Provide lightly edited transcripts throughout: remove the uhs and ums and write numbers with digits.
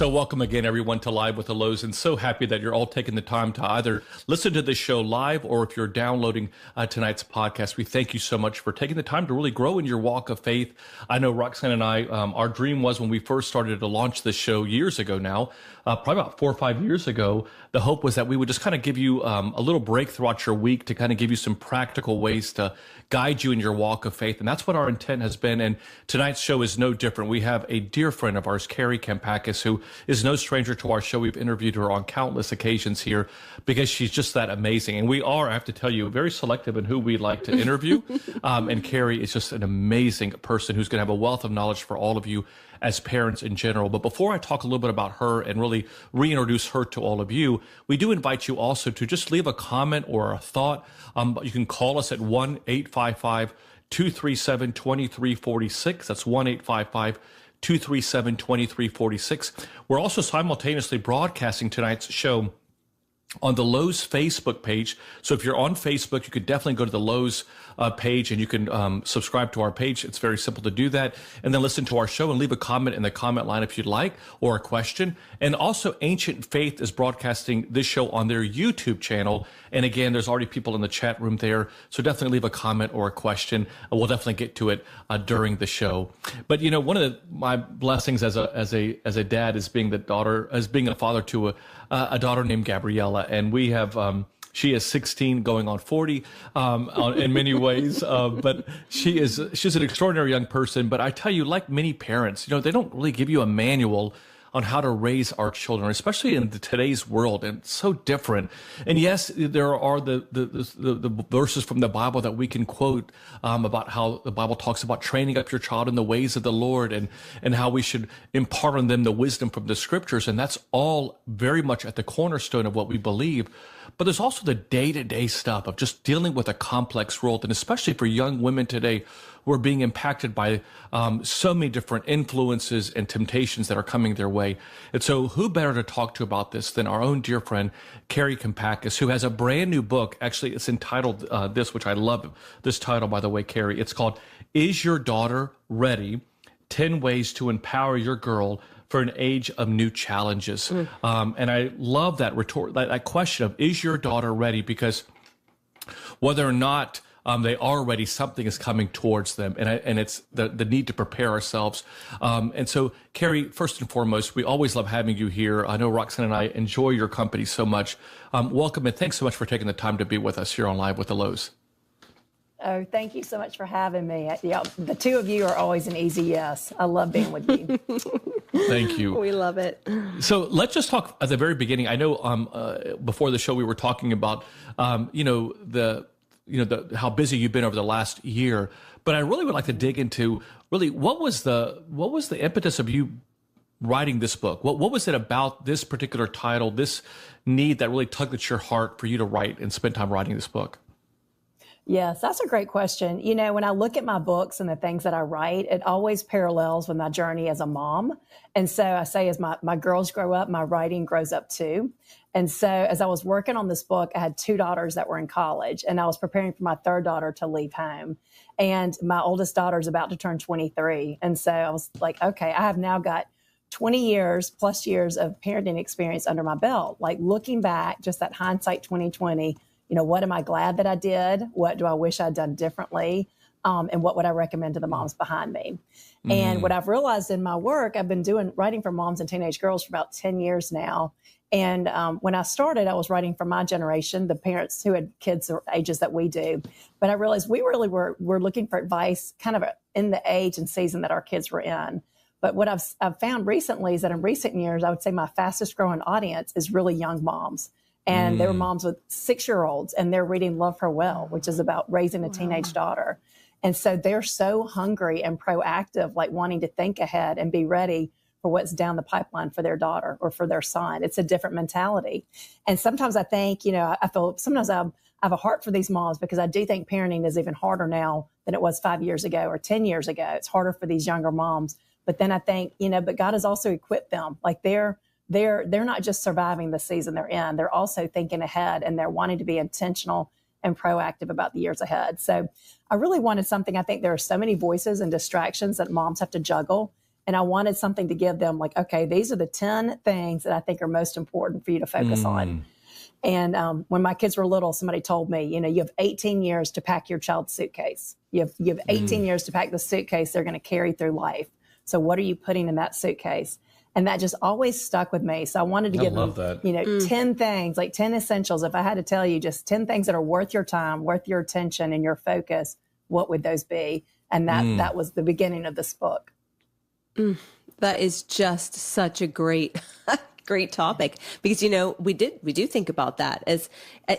So welcome again, everyone, to Live with the Louhs, and so happy that you're all taking the time to either listen to this show live or if you're downloading tonight's podcast. We thank you so much for taking the time to really grow in your walk of faith. I know Roxanne and I, our dream was when we first started to launch this show years ago now, probably about 4 or 5 years ago, the hope was that we would just kind of give you a little break throughout your week to kind of give you some practical ways to guide you in your walk of faith. And that's what our intent has been. And tonight's show is no different. We have a dear friend of ours, Kari Kampakis, who is no stranger to our show. We've interviewed her on countless occasions here because she's just that amazing. And we are, I have to tell you, very selective in who we like to interview. And Kari is just an amazing person who's going to have a wealth of knowledge for all of you as parents in general. But before I talk a little bit about her and really reintroduce her to all of you, we do invite you also to just leave a comment or a thought. You can call us at 1-855-237-2346. That's 1-855-237-2346. We're also simultaneously broadcasting tonight's show on the Louhs Facebook page. So if you're on Facebook, you could definitely go to the Louhs page and you can subscribe to our page. It's very simple to do that. And then listen to our show and leave a comment in the comment line if you'd like, or a question. And also Ancient Faith is broadcasting this show on their YouTube channel. And again, there's already people in the chat room there. So definitely leave a comment or a question. And we'll definitely get to it during the show. But you know, one of my blessings as a dad is being a father to a daughter named Gabriella. And we have, she is 16 going on 40 in many ways, but she's an extraordinary young person. But I tell you, like many parents, you know, they don't really give you a manual on how to raise our children, especially in today's world, and it's so different. And yes, there are the verses from the Bible that we can quote about how the Bible talks about training up your child in the ways of the Lord, and how we should impart on them the wisdom from the scriptures, and that's all very much at the cornerstone of what we believe. But there's also the day-to-day stuff of just dealing with a complex world, and especially for young women today who are being impacted by so many different influences and temptations that are coming their way. And so who better to talk to about this than our own dear friend, Kari Kampakis, who has a brand new book. Actually, it's entitled this, which I love this title, by the way, Kari. It's called, Is Your Daughter Ready? 10 Ways to Empower Your Girl for an Age of New Challenges. And I love that that question of, is your daughter ready? Because whether or not they are ready, something is coming towards them, and it's the need to prepare ourselves. And so, Kari, first and foremost, we always love having you here. I know Roxanne and I enjoy your company so much. Welcome, and thanks so much for taking the time to be with us here on Live with the Louhs. Oh, thank you so much for having me. Yeah, the two of you are always an easy yes. I love being with you. Thank you. We love it. So let's just talk at the very beginning. I know before the show we were talking about how busy you've been over the last year, but I really would like to dig into really what was the impetus of you writing this book? What was it about this particular title, this need that really tugged at your heart for you to write and spend time writing this book? Yes, that's a great question. You know, when I look at my books and the things that I write, it always parallels with my journey as a mom. And so I say, as my girls grow up, my writing grows up too. And so as I was working on this book, I had 2 daughters that were in college, and I was preparing for my 3rd daughter to leave home. And my oldest daughter is about to turn 23. And so I was like, okay, I have now got 20 plus years of parenting experience under my belt. Like, looking back, just that hindsight 2020, you know, what am I glad that I did? What do I wish I'd done differently? And what would I recommend to the moms behind me? And what I've realized in my work, I've been writing for moms and teenage girls for about 10 years now. And when I started, I was writing for my generation, the parents who had kids or ages that we do. But I realized we really were looking for advice kind of in the age and season that our kids were in. But what I've found recently is that in recent years, I would say my fastest growing audience is really young moms. And they were moms with 6-year-olds, and they're reading Love Her Well, which is about raising a teenage daughter. And so they're so hungry and proactive, like wanting to think ahead and be ready for what's down the pipeline for their daughter or for their son. It's a different mentality. And sometimes I think, you know, I feel sometimes I have a heart for these moms, because I do think parenting is even harder now than it was 5 years ago or 10 years ago. It's harder for these younger moms. But then I think, you know, but God has also equipped them. Like they're not just surviving the season they're in. They're also thinking ahead, and they're wanting to be intentional and proactive about the years ahead. So I really wanted something. I think there are so many voices and distractions that moms have to juggle. And I wanted something to give them like, okay, these are the 10 things that I think are most important for you to focus on. And when my kids were little, somebody told me, you have 18 years to pack your child's suitcase. You have 18 years to pack the suitcase they're going to carry through life. So what are you putting in that suitcase? And that just always stuck with me. So I wanted to give them, 10 things, like 10 essentials. If I had to tell you just 10 things that are worth your time, worth your attention and your focus, what would those be? And that was the beginning of this book. That is just such a great topic, because we do think about that as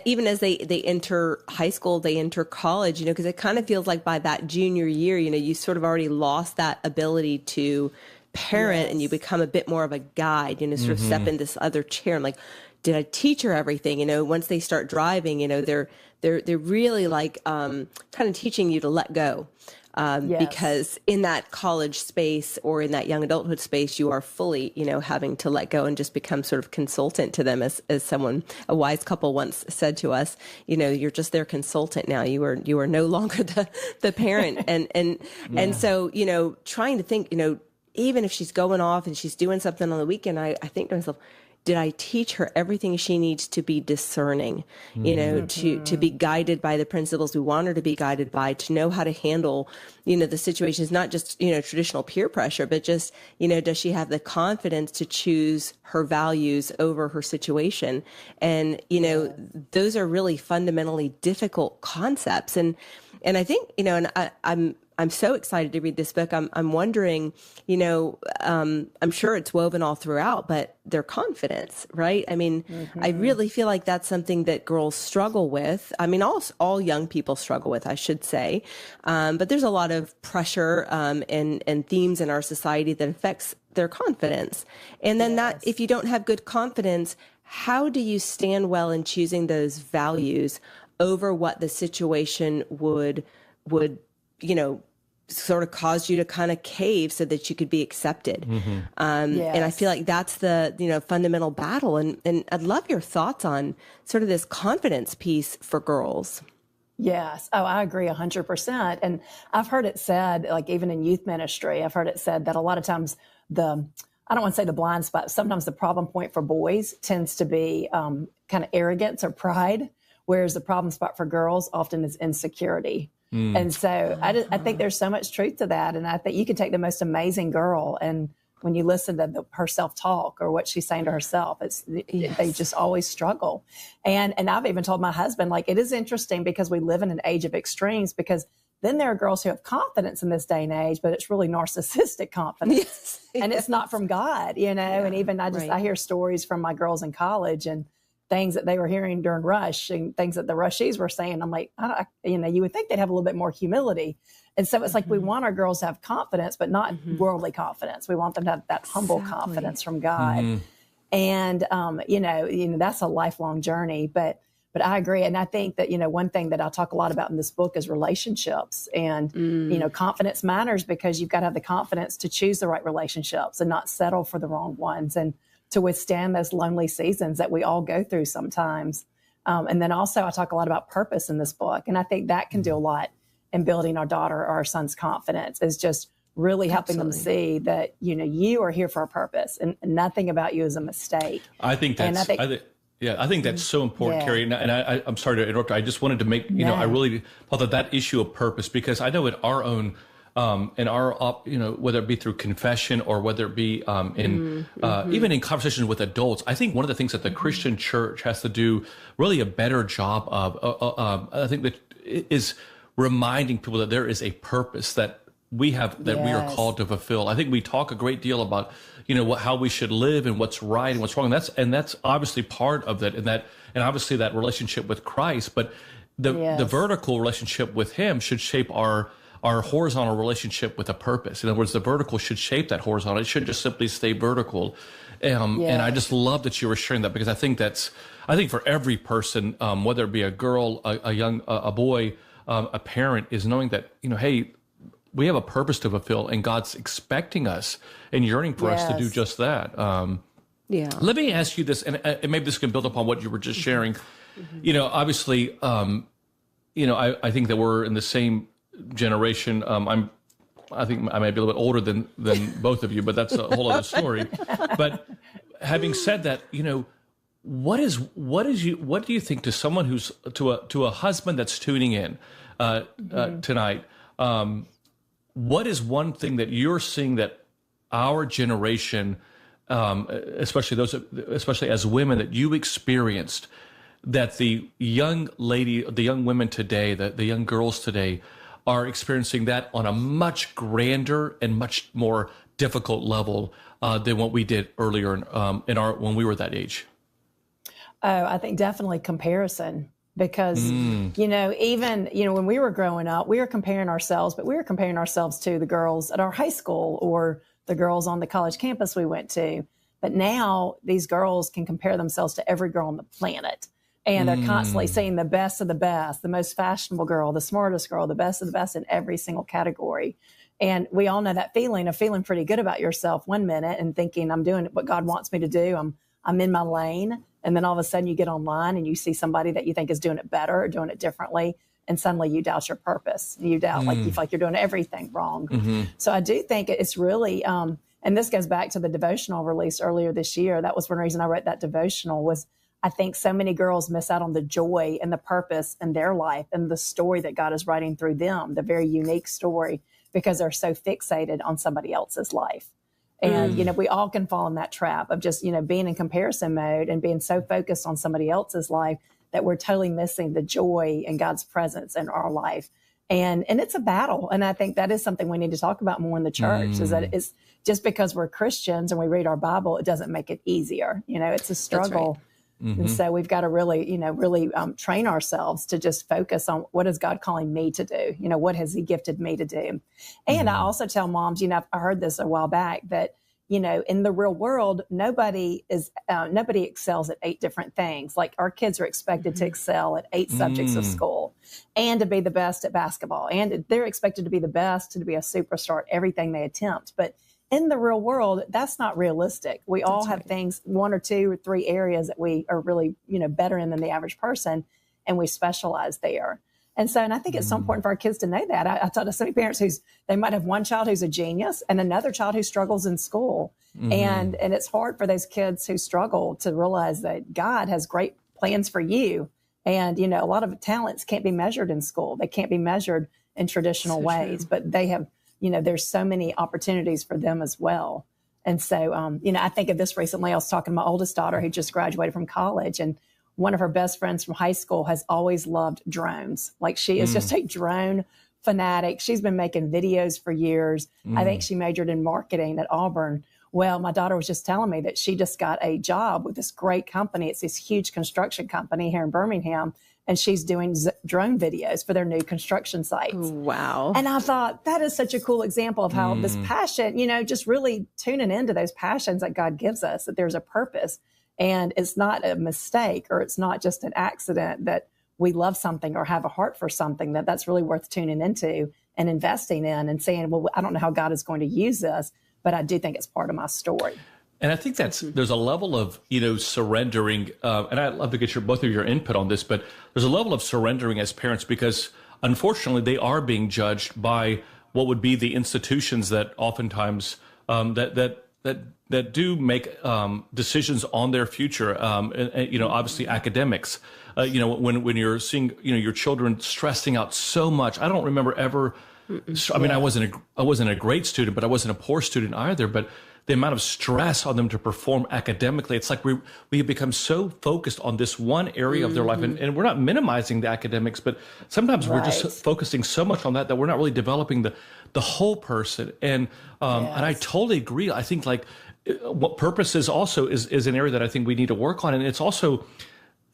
even as they enter high school, they enter college, because it kind of feels like by that junior year, you sort of already lost that ability to parent, and you become a bit more of a guide, sort of step in this other chair and like, did I teach her everything? Once they start driving, they're really like kind of teaching you to let go. Because in that college space or in that young adulthood space, you are fully, having to let go and just become sort of consultant to them, as a wise couple once said to us, you're just their consultant now. You are no longer the parent. And so, trying to think, even if she's going off and she's doing something on the weekend, I think to myself, did I teach her everything she needs to be discerning, to be guided by the principles we want her to be guided by, to know how to handle, the situations, not just, traditional peer pressure, but just, does she have the confidence to choose her values over her situation? And, those are really fundamentally difficult concepts. And I think, and I'm so excited to read this book. I'm wondering, I'm sure it's woven all throughout, but their confidence, right? I mean, I really feel like that's something that girls struggle with. I mean, all young people struggle with, I should say. But there's a lot of pressure and themes in our society that affects their confidence. And then that, if you don't have good confidence, how do you stand well in choosing those values over what the situation would sort of caused you to kind of cave so that you could be accepted. And I feel like that's the, fundamental battle. And I'd love your thoughts on sort of this confidence piece for girls. Yes. Oh, I agree 100%. And I've heard it said, like even in youth ministry, I've heard it said that a lot of times I don't want to say the blind spot, sometimes the problem point for boys tends to be kind of arrogance or pride, whereas the problem spot for girls often is insecurity. And so I think there's so much truth to that. And I think you can take the most amazing girl, and when you listen to her self-talk or what she's saying to herself, they just always struggle. And I've even told my husband, like, it is interesting because we live in an age of extremes, because then there are girls who have confidence in this day and age, but it's really narcissistic confidence. And it's not from God, and even I hear stories from my girls in college and things that they were hearing during rush and things that the rushies were saying. I'm like, you would think they'd have a little bit more humility. And so it's like, we want our girls to have confidence, but not worldly confidence. We want them to have that humble confidence from God. And, that's a lifelong journey, but I agree. And I think that, one thing that I talk a lot about in this book is relationships. And, confidence matters because you've got to have the confidence to choose the right relationships and not settle for the wrong ones, and to withstand those lonely seasons that we all go through sometimes. And then also I talk a lot about purpose in this book. And I think that can do a lot in building our daughter or our son's confidence, is just really helping them see that, you are here for a purpose and nothing about you is a mistake. I think that's so important, Kari. And I'm sorry to interrupt. I just wanted to make, I really thought that issue of purpose, because I know in our own, whether it be through confession or whether it be even in conversations with adults, I think one of the things that the Christian church has to do really a better job of, I think that is reminding people that there is a purpose that we have, that we are called to fulfill. I think we talk a great deal about, how we should live and what's right and what's wrong. And that's obviously part of that, and obviously that relationship with Christ, but the vertical relationship with Him should shape our horizontal relationship with a purpose. In other words, the vertical should shape that horizontal. It shouldn't just simply stay vertical. And I just love that you were sharing that, because I think for every person, whether it be a girl, a boy, a parent, is knowing that, hey, we have a purpose to fulfill, and God's expecting us and yearning for us to do just that. Let me ask you this, and maybe this can build upon what you were just sharing. Obviously, I think that we're in the same generation. I'm I think I may be a little bit older than both of you, but that's a whole other story. But having said that, what do you think to someone who's to a husband that's tuning in tonight? What is one thing that you're seeing that our generation, especially as women, that you experienced, that the young women today, the young girls today, are experiencing that on a much grander and much more difficult level than what we did earlier when we were that age? Oh, I think definitely comparison, because, even, when we were growing up, we were comparing ourselves, but we were comparing ourselves to the girls at our high school or the girls on the college campus we went to. But now these girls can compare themselves to every girl on the planet. And they're constantly seeing the best of the best, the most fashionable girl, the smartest girl, the best of the best in every single category. And we all know that feeling of feeling pretty good about yourself one minute and thinking, I'm doing what God wants me to do. I'm in my lane. And then all of a sudden you get online and you see somebody that you think is doing it better or doing it differently. And suddenly you doubt your purpose. You doubt, like, you feel like you're doing everything wrong. So I do think it's really, and this goes back to the devotional released earlier this year. That was one reason I wrote that devotional, was I think so many girls miss out on the joy and the purpose in their life and the story that God is writing through them, the very unique story, because they're so fixated on somebody else's life. And, we all can fall in that trap of just, being in comparison mode and being so focused on somebody else's life that we're totally missing the joy and God's presence in our life. And it's a battle. And I think that is something we need to talk about more in the church, is that it's just because we're Christians and we read our Bible, it doesn't make it easier. It's a struggle. And so we've got to really, train ourselves to just focus on, what is God calling me to do? What has he gifted me to do? And I also tell moms, I heard this a while back, that, in the real world, nobody excels at 8 different things. Like, our kids are expected to excel at 8 subjects of school and to be the best at basketball. And they're expected to be the best, to be a superstar at everything they attempt. But in the real world, that's not realistic. We all have things, 1 or 2 or 3 areas that we are really, better in than the average person, and we specialize there. And I think it's so important for our kids to know that. I talk to so many parents they might have one child who's a genius and another child who struggles in school. And it's hard for those kids who struggle to realize that God has great plans for you. And, a lot of talents can't be measured in school. They can't be measured in traditional ways, but they have, there's so many opportunities for them as well. And so, I think of this recently. I was talking to my oldest daughter who just graduated from college, and one of her best friends from high school has always loved drones. Like, she is just a drone fanatic. She's been making videos for years. I think she majored in marketing at Auburn. Well, my daughter was just telling me that she just got a job with this great company. It's this huge construction company here in Birmingham, and she's doing drone videos for their new construction sites. Wow. And I thought, that is such a cool example of how this passion, just really tuning into those passions that God gives us, that there's a purpose. And it's not a mistake, or it's not just an accident that we love something or have a heart for something, that's really worth tuning into and investing in and saying, well, I don't know how God is going to use this, but I do think it's part of my story. And I think there's a level of, surrendering, and I'd love to get both of your input on this, but there's a level of surrendering as parents, because unfortunately they are being judged by what would be the institutions that oftentimes that do make decisions on their future. Obviously academics. When you're seeing your children stressing out so much. I don't remember ever. I mean, I wasn't a great student, but I wasn't a poor student either. But the amount of stress on them to perform academically, it's like we have become so focused on this one area of their life, and we're not minimizing the academics, but sometimes we're just focusing so much on that we're not really developing the whole person. And and I totally agree. I think what purpose is also is an area that I think we need to work on, and it's also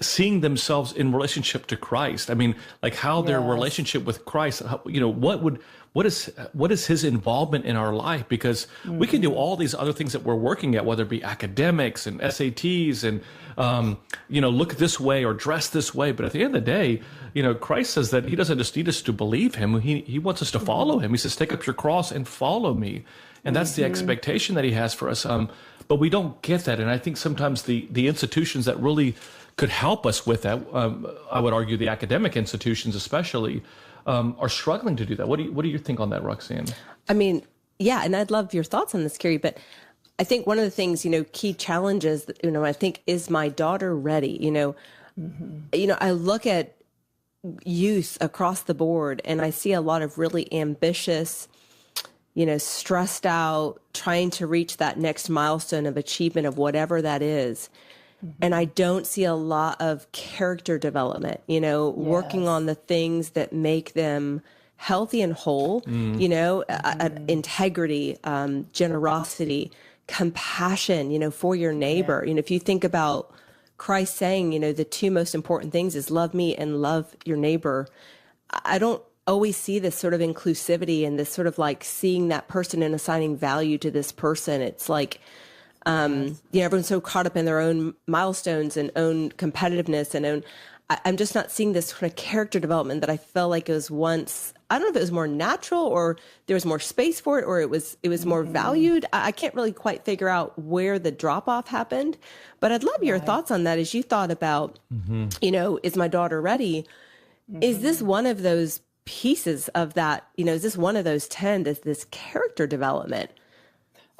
seeing themselves in relationship to Christ. I mean, like how their relationship with Christ, what is his involvement in our life? Because we can do all these other things that we're working at, whether it be academics and SATs and, look this way or dress this way. But at the end of the day, Christ says that he doesn't just need us to believe him. He wants us to follow him. He says, take up your cross and follow me. And that's the expectation that he has for us. But we don't get that. And I think sometimes the institutions that really could help us with that. I would argue the academic institutions especially are struggling to do that. What do you think on that, Roxanne? I mean, yeah, and I'd love your thoughts on this, Kari, but I think one of the things, key challenges, I think, is my daughter ready? I look at youth across the board and I see a lot of really ambitious, stressed out, trying to reach that next milestone of achievement of whatever that is. And I don't see a lot of character development, working on the things that make them healthy and whole, integrity, generosity, compassion, for your neighbor. If you think about Christ saying, the two most important things is love me and love your neighbor. I don't always see this sort of inclusivity and this sort of like seeing that person and assigning value to this person. It's like, everyone's so caught up in their own milestones and own competitiveness and I'm just not seeing this kind of character development that I felt like it was once. I don't know if it was more natural or there was more space for it or it was more valued. I can't really quite figure out where the drop off happened, but I'd love your thoughts on that as you thought about, is my daughter ready? Is this one of those pieces of that, is this one of those 10, this character development?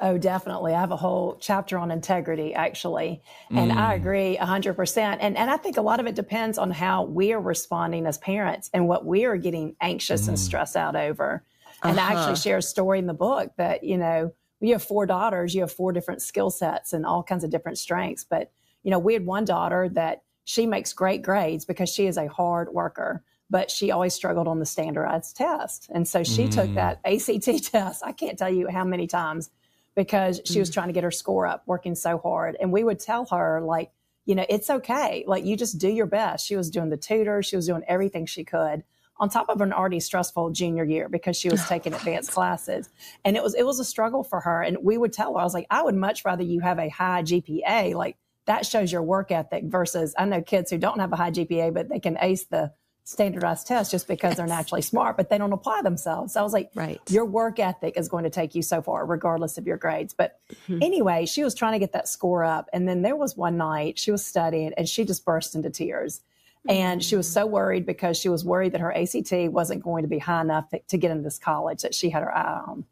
Oh, definitely. I have a whole chapter on integrity, actually. And I agree 100%. And I think a lot of it depends on how we are responding as parents and what we are getting anxious and stressed out over. And I actually share a story in the book that, you have 4 daughters, you have 4 different skill sets and all kinds of different strengths. But, we had one daughter that she makes great grades because she is a hard worker, but she always struggled on the standardized test. And so she took that ACT test. I can't tell you how many times, because she was trying to get her score up, working so hard. And we would tell her, like, it's okay. Like, you just do your best. She was doing the tutors. She was doing everything she could on top of an already stressful junior year because she was taking advanced classes. And it was a struggle for her. And we would tell her, I was like, I would much rather you have a high GPA. Like, that shows your work ethic versus I know kids who don't have a high GPA, but they can ace the standardized tests just because they're naturally smart, but they don't apply themselves. So I was like, your work ethic is going to take you so far, regardless of your grades. But anyway, she was trying to get that score up. And then there was one night she was studying and she just burst into tears. And she was so worried because she was worried that her ACT wasn't going to be high enough to get into this college that she had her eye on.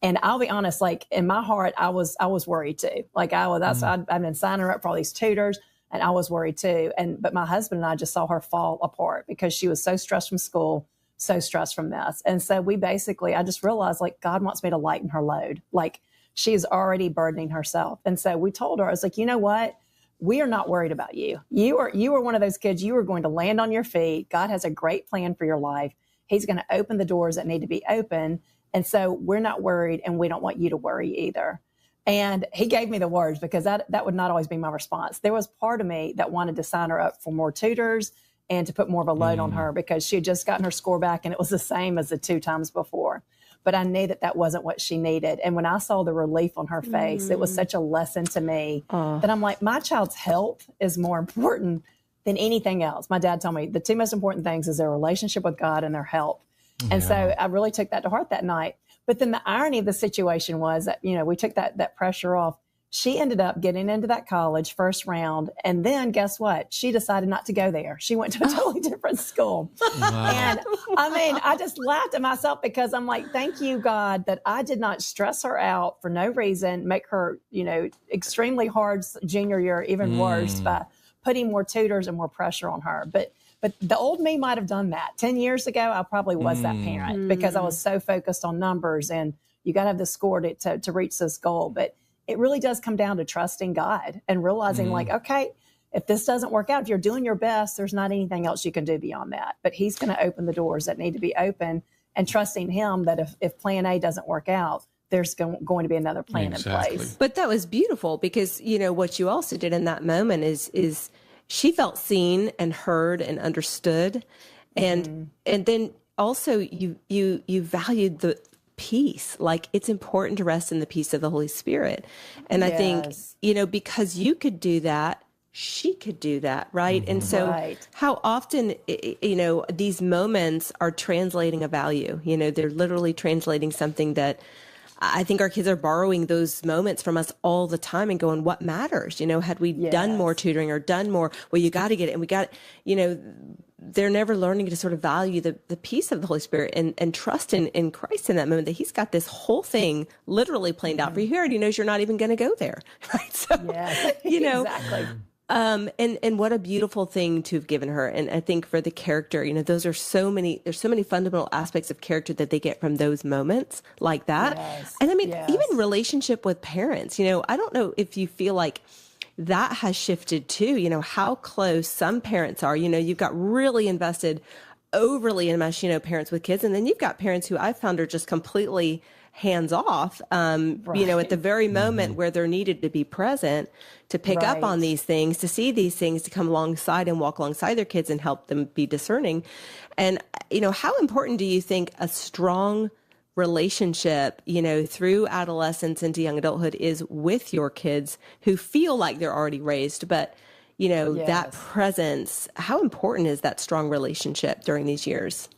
And I'll be honest, like in my heart, I was worried too. Like I've been signing her up for all these tutors. And I was worried too. But my husband and I just saw her fall apart because she was so stressed from school, so stressed from this. And so I just realized like God wants me to lighten her load. Like she is already burdening herself. And so we told her, I was like, you know what? We are not worried about you. You are one of those kids. You are going to land on your feet. God has a great plan for your life. He's going to open the doors that need to be open. And so we're not worried and we don't want you to worry either. And he gave me the words because that would not always be my response. There was part of me that wanted to sign her up for more tutors and to put more of a load on her because she had just gotten her score back and it was the same as the 2 times before. But I knew that wasn't what she needed. And when I saw the relief on her face, it was such a lesson to me that I'm like, my child's health is more important than anything else. My dad told me the 2 most important things is their relationship with God and their health. And so I really took that to heart that night. But then the irony of the situation was that, we took that pressure off. She ended up getting into that college first round. And then guess what? She decided not to go there. She went to a totally different school. Wow. And I just laughed at myself because I'm like, thank you, God, that I did not stress her out for no reason, make her, extremely hard junior year, even worse by putting more tutors and more pressure on her. But the old me might have done that. 10 years ago, I probably was that parent because I was so focused on numbers and you got to have the score to reach this goal. But it really does come down to trusting God and realizing like, okay, if this doesn't work out, if you're doing your best, there's not anything else you can do beyond that. But he's going to open the doors that need to be open and trusting him that if plan A doesn't work out, there's going to be another plan in place. But that was beautiful because, what you also did in that moment is she felt seen and heard and understood. And then also you valued the peace. Like it's important to rest in the peace of the Holy Spirit. And I think, because you could do that, she could do that. Right. And so how often, these moments are translating a value, they're literally translating something that I think our kids are borrowing those moments from us all the time and going, what matters? You know, had we done more tutoring or done more, well, you got to get it. And we got, you know, they're never learning to sort of value the peace of the Holy Spirit and trust in Christ in that moment, that he's got this whole thing literally planned out for you. He already knows you're not even going to go there. Right. So, you know, exactly. And what a beautiful thing to have given her. And I think for the character, you know, there's so many fundamental aspects of character that they get from those moments like that. Yes. And I mean, even relationship with parents, you know, I don't know if you feel like that has shifted too, you know, how close some parents are. You know, you've got really invested, overly enmeshed, you know, parents with kids. And then you've got parents who I've found are just completely hands off, you know, at the very moment where they're needed to be present, to pick up on these things, to see these things, to come alongside and walk alongside their kids and help them be discerning. And, you know, how important do you think a strong relationship, you know, through adolescence into young adulthood is with your kids who feel like they're already raised, but, you know, that presence, how important is that strong relationship during these years?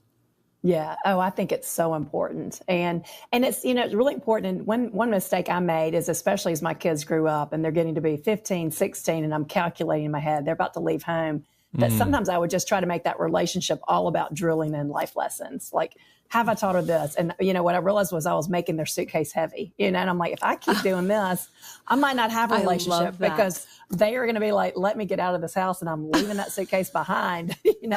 Yeah. Oh, I think it's so important. And it's, you know, it's really important. And one mistake I made is, especially as my kids grew up and they're getting to be 15, 16, and I'm calculating in my head, they're about to leave home, that sometimes I would just try to make that relationship all about drilling in life lessons. Like, have I taught her this? And, you know, what I realized was I was making their suitcase heavy, you know, and I'm like, if I keep doing this, I might not have a relationship because they are going to be like, let me get out of this house and I'm leaving that suitcase behind, you know?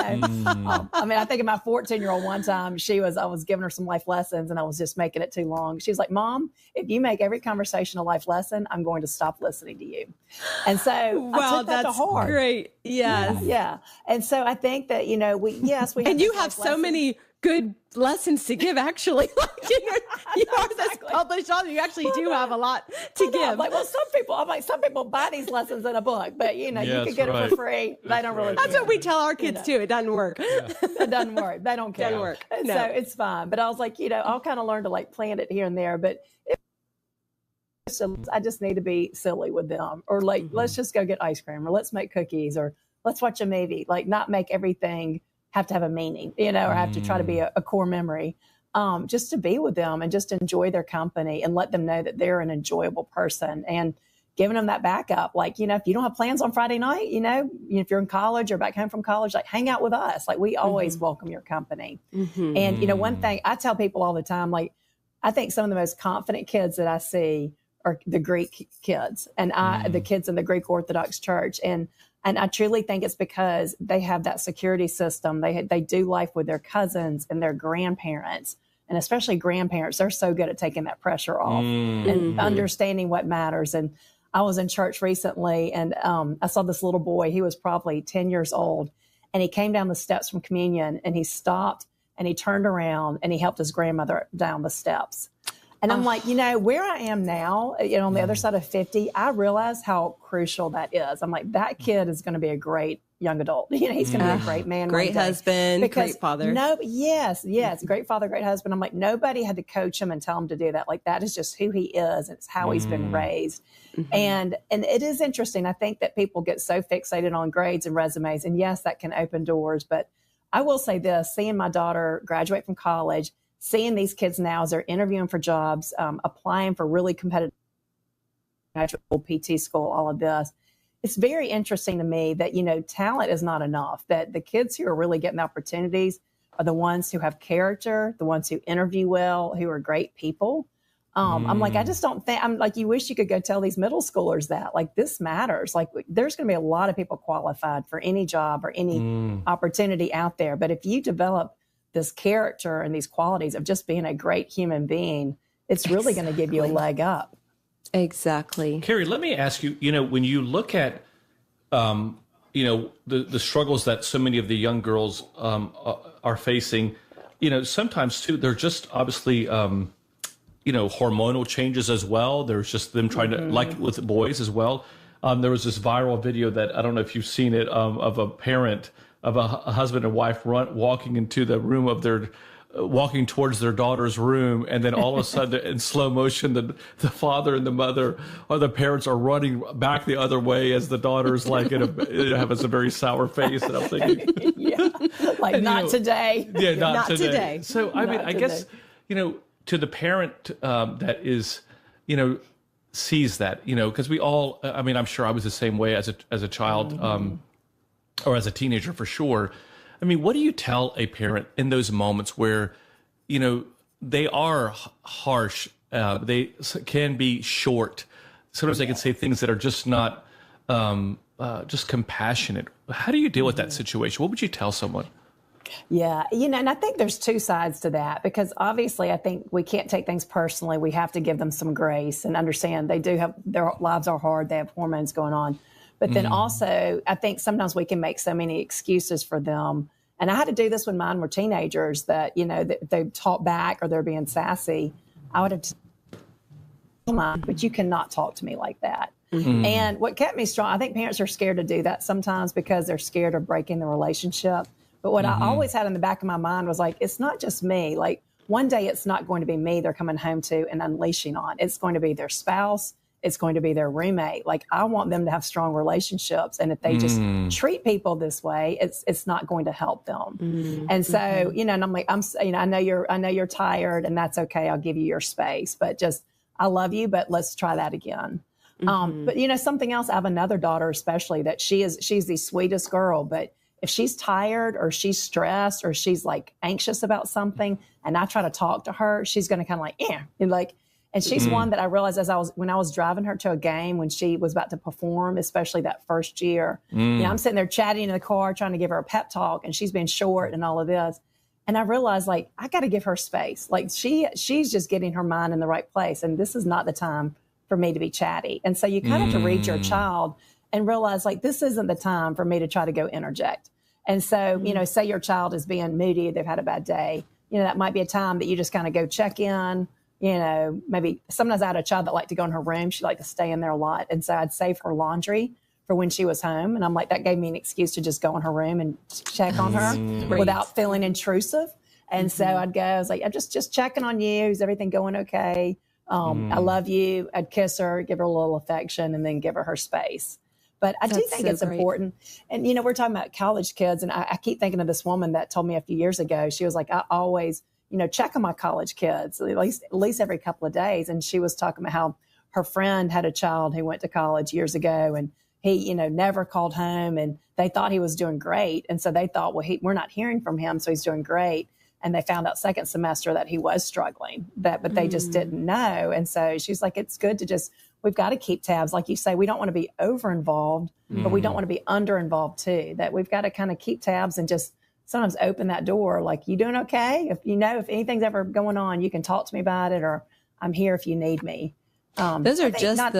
I mean, I think of my 14-year-old one time, I was giving her some life lessons and I was just making it too long. She was like, Mom, if you make every conversation a life lesson, I'm going to stop listening to you. And so I took that to heart. Great. Yes. Yeah. And so I think that, you know, we and you have so many good lessons to give, actually. Like, you are this published author. You actually do have a lot to give. Like, well, some people buy these lessons in a book, but you know, you can get it for free. They don't really. That's what we tell our kids too. It doesn't work. It doesn't work. They don't care. It doesn't work. So it's fine. But I was like, you know, I'll kind of learn to like plan it here and there. But I just need to be silly with them, or like, let's just go get ice cream, or let's make cookies, or let's watch a movie. Like, not make everything have to have a meaning, you know, or have to try to be a core memory, just to be with them and just enjoy their company and let them know that they're an enjoyable person, and giving them that backup. Like, you know, if you don't have plans on Friday night, you know, if you're in college or back home from college, like, hang out with us. Like, we always welcome your company. And, you know, one thing I tell people all the time, like, I think some of the most confident kids that I see are the Greek kids, and the kids in the Greek Orthodox Church. And I truly think it's because they have that security system. They do life with their cousins and their grandparents, and especially grandparents. They're so good at taking that pressure off and understanding what matters. And I was in church recently, and I saw this little boy. He was probably 10 years old, and he came down the steps from communion, and he stopped and he turned around and he helped his grandmother down the steps. And I'm like, you know, where I am now, you know, on the other side of 50, I realize how crucial that is. I'm like, that kid is going to be a great young adult. You know, he's going to be a great man. Great husband, great father. Yes, great father, great husband. I'm like, nobody had to coach him and tell him to do that. Like, that is just who he is. It's how he's been raised. And it is interesting. I think that people get so fixated on grades and resumes. And yes, that can open doors. But I will say this, seeing my daughter graduate from college, seeing these kids now as they're interviewing for jobs, applying for really competitive graduate school, PT school, all of this, it's very interesting to me that, you know, talent is not enough, that the kids who are really getting opportunities are the ones who have character, the ones who interview well, who are great people. I'm like, I just don't think, I'm like, you wish you could go tell these middle schoolers that, like, this matters. Like, there's going to be a lot of people qualified for any job or any opportunity out there. But if you develop this character and these qualities of just being a great human being, it's really going to give you a leg up. Exactly. Kari, let me ask you, you know, when you look at, you know, the struggles that so many of the young girls are facing, you know, sometimes too, they're just obviously, you know, hormonal changes as well. There's just them trying to, like with boys as well. There was this viral video that, I don't know if you've seen it, of a parent, of a husband and wife walking into the room of walking towards their daughter's room, and then all of a sudden, in slow motion, the father and the mother or the parents are running back the other way as the daughter's like has a very sour face, and I'm thinking, like, not today. Yeah, not today. So I mean, I guess, you know, to the parent that is, sees that, because we all, I mean, I'm sure I was the same way as a child, or as a teenager for sure. I mean, what do you tell a parent in those moments where, they are harsh, they can be short. Sometimes they can say things that are just not, just compassionate. How do you deal with that situation? What would you tell someone? Yeah, and I think there's two sides to that, because obviously I think we can't take things personally. We have to give them some grace and understand they do have, their lives are hard. They have hormones going on. But then also, I think sometimes we can make so many excuses for them. And I had to do this when mine were teenagers that, they talk back or they're being sassy. I would have but you cannot talk to me like that. And what kept me strong, I think parents are scared to do that sometimes because they're scared of breaking the relationship. But what I always had in the back of my mind was like, it's not just me. Like one day it's not going to be me they're coming home to and unleashing on. It's going to be their spouse. It's going to be their roommate. Like I want them to have strong relationships. And if they just treat people this way, it's not going to help them. And so, and I'm like, I know you're tired and that's okay. I'll give you your space, but just, I love you, but let's try that again. But something else, I have another daughter, especially that she's the sweetest girl, but if she's tired or she's stressed or she's like anxious about something and I try to talk to her, she's going to kind of like, and she's one that I realized when I was driving her to a game when she was about to perform, especially that first year, I'm sitting there chatting in the car, trying to give her a pep talk and she's been short and all of this. And I realized like, I got to give her space. Like she's just getting her mind in the right place. And this is not the time for me to be chatty. And so you kind of have to read your child and realize like, this isn't the time for me to try to go interject. And so, say your child is being moody, they've had a bad day, that might be a time that you just kind of go check in, maybe sometimes I had a child that liked to go in her room. She liked to stay in there a lot. And so I'd save her laundry for when she was home. And I'm like, that gave me an excuse to just go in her room and check on her without feeling intrusive. And so I was like, I'm just checking on you. Is everything going okay? I love you. I'd kiss her, give her a little affection, and then give her space. But I do think it's important. And, we're talking about college kids. And I keep thinking of this woman that told me a few years ago, she was like, I always, check on my college kids, at least every couple of days. And she was talking about how her friend had a child who went to college years ago and he, never called home and they thought he was doing great. And so they thought, well, we're not hearing from him, so he's doing great. And they found out second semester that he was struggling, but they just didn't know. And so she's like, it's good to we've got to keep tabs. Like you say, we don't want to be over involved, but we don't want to be under involved too, that we've got to kind of keep tabs and just sometimes open that door. Like, you doing okay? If anything's ever going on, you can talk to me about it, or I'm here if you need me. Those are just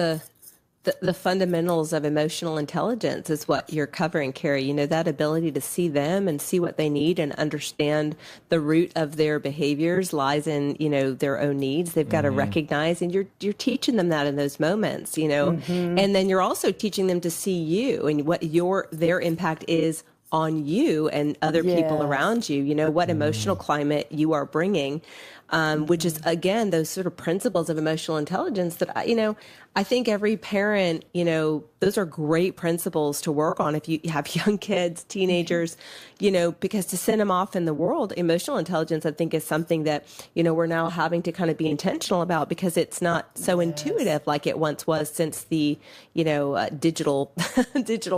the fundamentals of emotional intelligence is what you're covering, Kari. That ability to see them and see what they need and understand the root of their behaviors lies in, their own needs. They've got to recognize, and you're teaching them that in those moments, and then you're also teaching them to see you and what their impact is on you and other people around you, what emotional climate you are bringing. Which is, again, those sort of principles of emotional intelligence that, I think every parent, those are great principles to work on if you have young kids, teenagers, because to send them off in the world, emotional intelligence, I think, is something that, we're now having to kind of be intentional about because it's not so intuitive like it once was since the, digital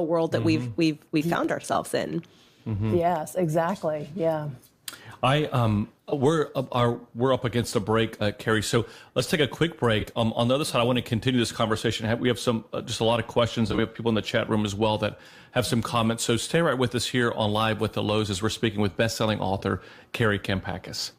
world that we've found ourselves in. Yes, exactly. Yeah. We're up against a break, Kari. So let's take a quick break. On the other side, I want to continue this conversation. We have just a lot of questions, and we have people in the chat room as well that have some comments. So stay right with us here on Live with the Louhs as we're speaking with best-selling author Kari Kampakis.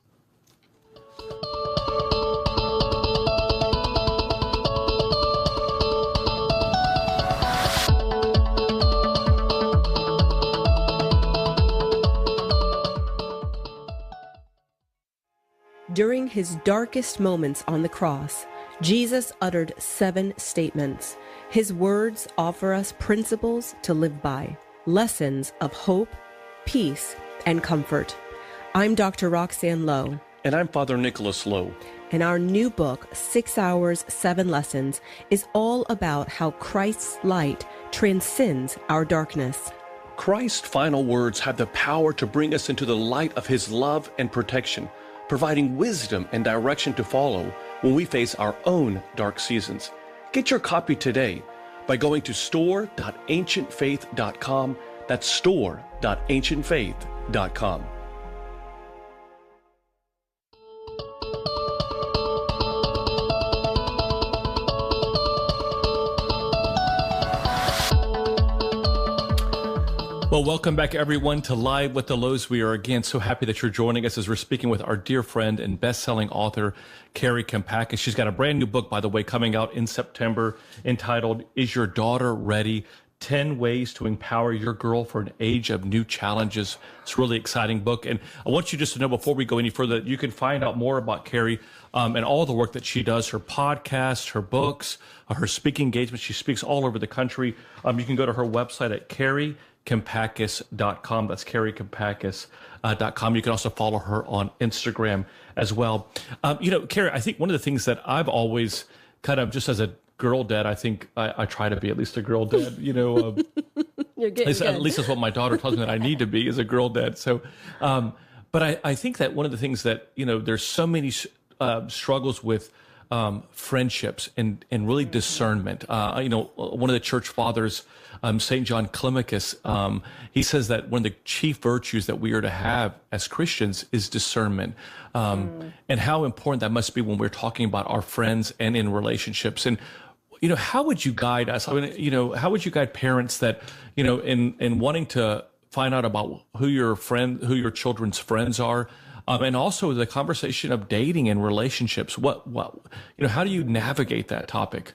During his darkest moments on the cross, Jesus uttered 7 statements. His words offer us principles to live by, lessons of hope, peace, and comfort. I'm Dr. Roxanne Lowe. And I'm Father Nicholas Lowe. And our new book, 6 Hours, 7 Lessons, is all about how Christ's light transcends our darkness. Christ's final words have the power to bring us into the light of his love and protection. providing wisdom and direction to follow when we face our own dark seasons. Get your copy today by going to store.ancientfaith.com. That's store.ancientfaith.com. Well, welcome back, everyone, to Live with the Louhs. We are again so happy that you're joining us as we're speaking with our dear friend and best-selling author, Kari Kampakis. She's got a brand new book, by the way, coming out in September entitled, Is Your Daughter Ready? 10 Ways to Empower Your Girl for an Age of New Challenges. It's a really exciting book. And I want you just to know before we go any further that you can find out more about Kari and all the work that she does, her podcast, her books, her speaking engagements. She speaks all over the country. You can go to her website at KariKampakis.com. That's KariKampakis.com. You can also follow her on Instagram as well. Kari, I think one of the things that I've always kind of, just as a girl dad, I think I try to be at least a girl dad, You're getting at least that's what my daughter tells me that I need to be, is a girl dad. So, but I think that one of the things that, there's so many struggles with friendships and really discernment. One of the church fathers, St. John Climacus, he says that one of the chief virtues that we are to have as Christians is discernment, and how important that must be when we're talking about our friends and in relationships. And how would you guide us? I mean, how would you guide parents that, in wanting to find out about who your children's friends are, and also the conversation of dating and relationships? How do you navigate that topic?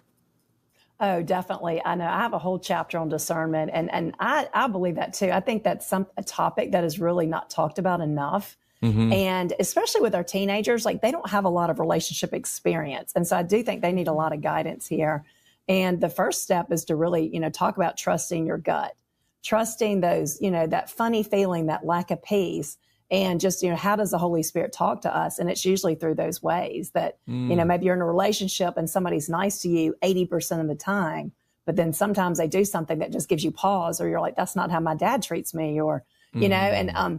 Oh, definitely. I know I have a whole chapter on discernment, and I believe that too. I think that's a topic that is really not talked about enough. Mm-hmm. And especially with our teenagers, like they don't have a lot of relationship experience. And so I do think they need a lot of guidance here. And the first step is to really, talk about trusting your gut, trusting those, that funny feeling, that lack of peace. And just, how does the Holy Spirit talk to us? And it's usually through those ways that, maybe you're in a relationship and somebody's nice to you 80% of the time, but then sometimes they do something that just gives you pause, or you're like, that's not how my dad treats me, or, and I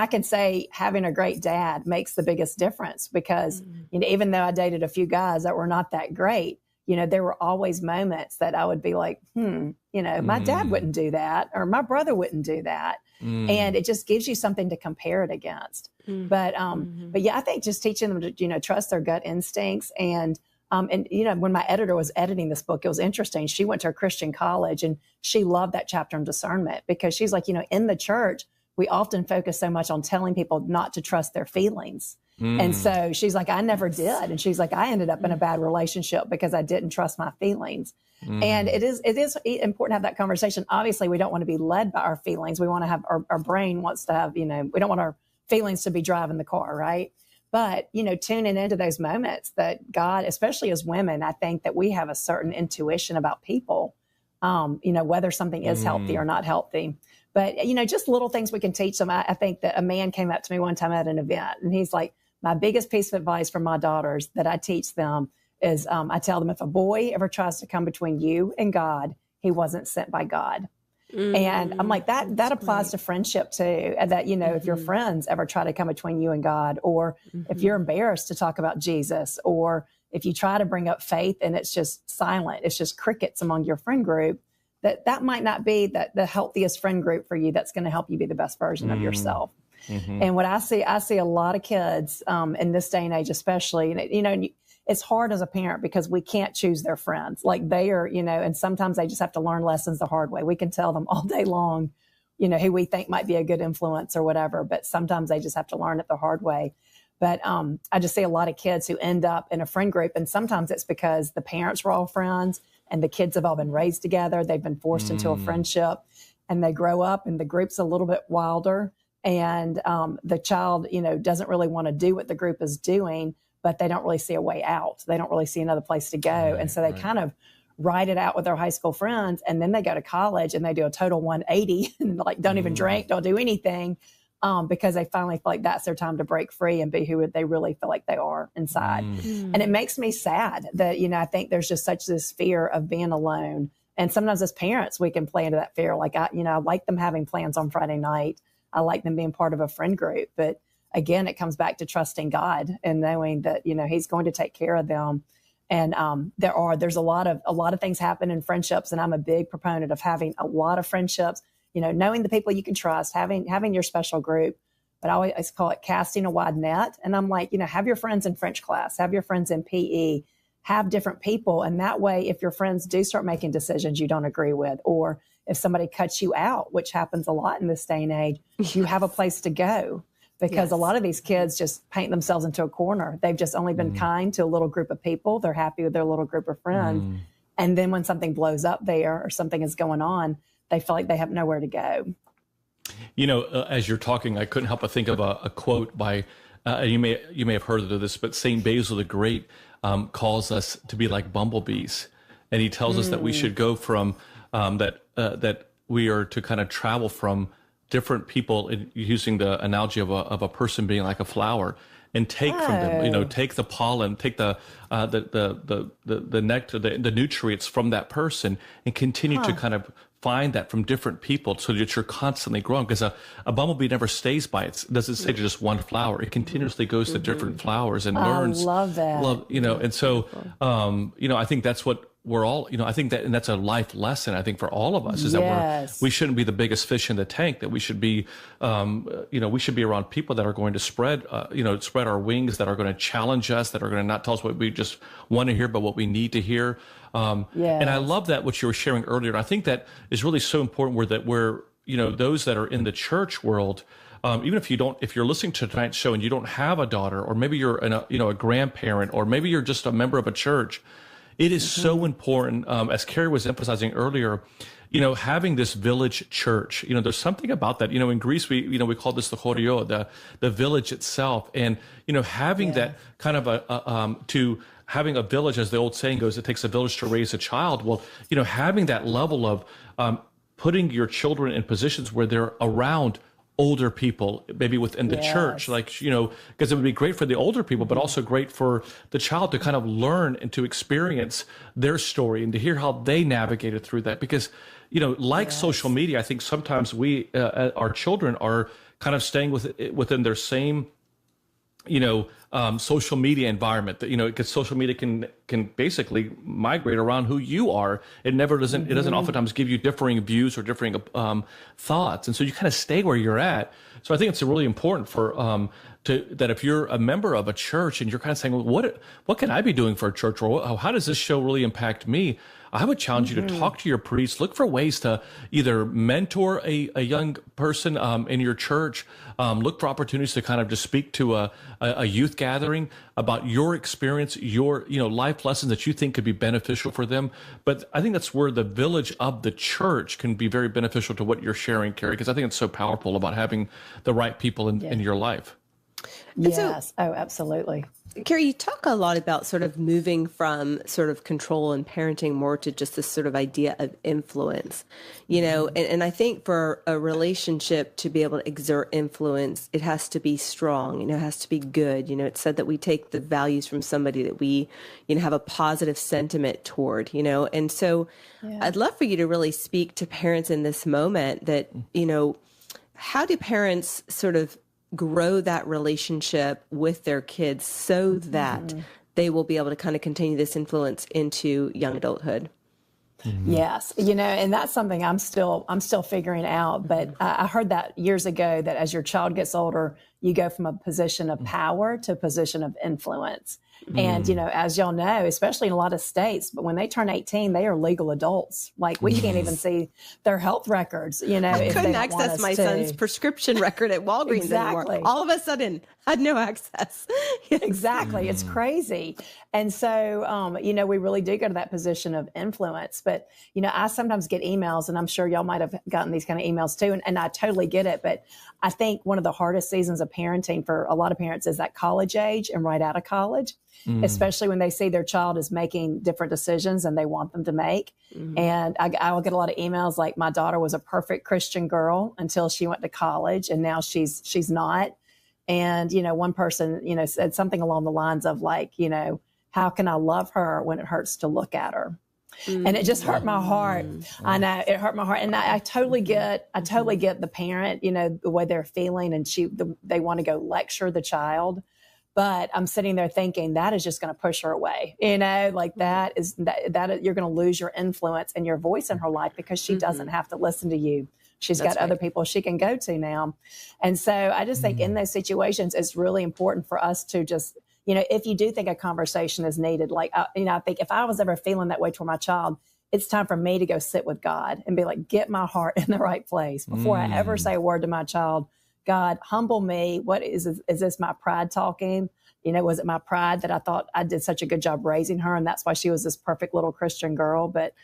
can say having a great dad makes the biggest difference because, even though I dated a few guys that were not that great, there were always moments that I would be like, my dad wouldn't do that, or my brother wouldn't do that. And it just gives you something to compare it against. But yeah, I think just teaching them to, trust their gut instincts. And when my editor was editing this book, it was interesting. She went to a Christian college and she loved that chapter on discernment because she's like, in the church, we often focus so much on telling people not to trust their feelings. And so she's like, I never did. And she's like, I ended up in a bad relationship because I didn't trust my feelings. And it is important to have that conversation. Obviously, we don't want to be led by our feelings. We want to have our brain wants to have, we don't want our feelings to be driving the car, right? But, tuning into those moments that God, especially as women, I think that we have a certain intuition about people, whether something is healthy or not healthy. But, just little things we can teach them. I think that a man came up to me one time at an event and he's like, my biggest piece of advice for my daughters that I teach them is I tell them, if a boy ever tries to come between you and God, he wasn't sent by God. And I'm like, that applies to friendship too. And that, if your friends ever try to come between you and God, or if you're embarrassed to talk about Jesus, or if you try to bring up faith and it's just silent, it's just crickets among your friend group, that might not be the healthiest friend group for you that's going to help you be the best version of yourself. And what I see a lot of kids in this day and age, especially, and it's hard as a parent because we can't choose their friends. Like they are, and sometimes they just have to learn lessons the hard way. We can tell them all day long, who we think might be a good influence or whatever, but sometimes they just have to learn it the hard way. But I just see a lot of kids who end up in a friend group, and sometimes it's because the parents were all friends and the kids have all been raised together. They've been forced into a friendship, and they grow up and the group's a little bit wilder. And the child, doesn't really want to do what the group is doing, but they don't really see a way out. They don't really see another place to go. And so they kind of ride it out with their high school friends. And then they go to college and they do a total 180 and don't even drink, don't do anything because they finally feel like that's their time to break free and be who they really feel like they are inside. And it makes me sad that, I think there's just such this fear of being alone. And sometimes as parents, we can play into that fear. Like, I like them having plans on Friday night. I like them being part of a friend group, but again, it comes back to trusting God and knowing that, he's going to take care of them. And there's a lot of things happen in friendships. And I'm a big proponent of having a lot of friendships, knowing the people you can trust, having your special group. But I always call it casting a wide net. And I'm like, have your friends in French class, have your friends in PE, have different people. And that way, if your friends do start making decisions you don't agree with, or if somebody cuts you out, which happens a lot in this day and age, you have a place to go. Because a lot of these kids just paint themselves into a corner. They've just only been kind to a little group of people. They're happy with their little group of friends. And then when something blows up there or something is going on, they feel like they have nowhere to go. As you're talking, I couldn't help but think of a quote by, you may have heard of this, but St. Basil the Great calls us to be like bumblebees. And he tells us that we should go from, that we are to kind of travel from different people, using the analogy of a person being like a flower, and take from them, take the pollen, take the nectar, the nutrients from that person, and continue to kind of find that from different people, so that you're constantly growing. Because a bumblebee never stays by it doesn't stay to just one flower. It continuously goes to different flowers and learns. I love that. And so, I think that's what we're all, I think that, and that's a life lesson, I think, for all of us, is that we shouldn't be the biggest fish in the tank, that we should be, we should be around people that are going to spread our wings, that are going to challenge us, that are going to not tell us what we just want to hear, but what we need to hear. And I love that, what you were sharing earlier. And I think that is really so important, where those that are in the church world, even if you're listening to tonight's show and you don't have a daughter, or maybe you're a grandparent, or maybe you're just a member of a church, it is so important, as Kari was emphasizing earlier, having this village church. There's something about that. In Greece, we call this the chorio, the village itself. And, having that kind of having a village, as the old saying goes, it takes a village to raise a child. Well, having that level of putting your children in positions where they're around older people, maybe within the church, because it would be great for the older people, but also great for the child to kind of learn and to experience their story and to hear how they navigated through that. Because, social media, I think sometimes our children are kind of staying within their same, social media environment, that, because social media can basically migrate around who you are. It doesn't oftentimes give you differing views or differing thoughts. And so you kind of stay where you're at. So I think it's really important that if you're a member of a church and you're kind of saying, well, what can I be doing for a church? Or how does this show really impact me? I would challenge you to talk to your priest, look for ways to either mentor a young person in your church, look for opportunities to kind of just speak to a youth gathering about your experience, your life lessons that you think could be beneficial for them. But I think that's where the village of the church can be very beneficial to what you're sharing, Kari, because I think it's so powerful about having the right people in your life. Yes. absolutely. Kari, you talk a lot about sort of moving from sort of control and parenting more to just this sort of idea of influence, and I think for a relationship to be able to exert influence, it has to be strong, it has to be good. It's said that we take the values from somebody that we, have a positive sentiment toward, and so I'd love for you to really speak to parents in this moment that, how do parents sort of grow that relationship with their kids so that they will be able to kind of continue this influence into young adulthood? Yes. And that's something I'm still figuring out. But I heard that years ago, that as your child gets older, you go from a position of power to a position of influence. And, as y'all know, especially in a lot of states, but when they turn 18, they are legal adults. Like, we can't even see their health records, I couldn't access my son's prescription record at Walgreens anymore. All of a sudden, I had no access. Exactly. It's crazy. And so, we really do go to that position of influence. But, I sometimes get emails, and I'm sure y'all might have gotten these kind of emails too. And I totally get it. But I think one of the hardest seasons of parenting for a lot of parents is that college age and right out of college, especially when they see their child is making different decisions and they want them to make. And I will get a lot of emails like, my daughter was a perfect Christian girl until she went to college, and now she's not. And, one person, said something along the lines of like, how can I love her when it hurts to look at her? And it just hurt my heart. I know it hurt my heart. And I totally get the parent, the way they're feeling, and they want to go lecture the child. But I'm sitting there thinking that is just going to push her away, like that you're going to lose your influence and your voice in her life because she doesn't have to listen to you. She's got other people she can go to now. And so I just think in those situations, it's really important for us to just, if you do think a conversation is needed, like, I think if I was ever feeling that way toward my child, it's time for me to go sit with God and be like, get my heart in the right place before I ever say a word to my child. God, humble me. What is this my pride talking? Was it my pride that I thought I did such a good job raising her, and that's why she was this perfect little Christian girl? But,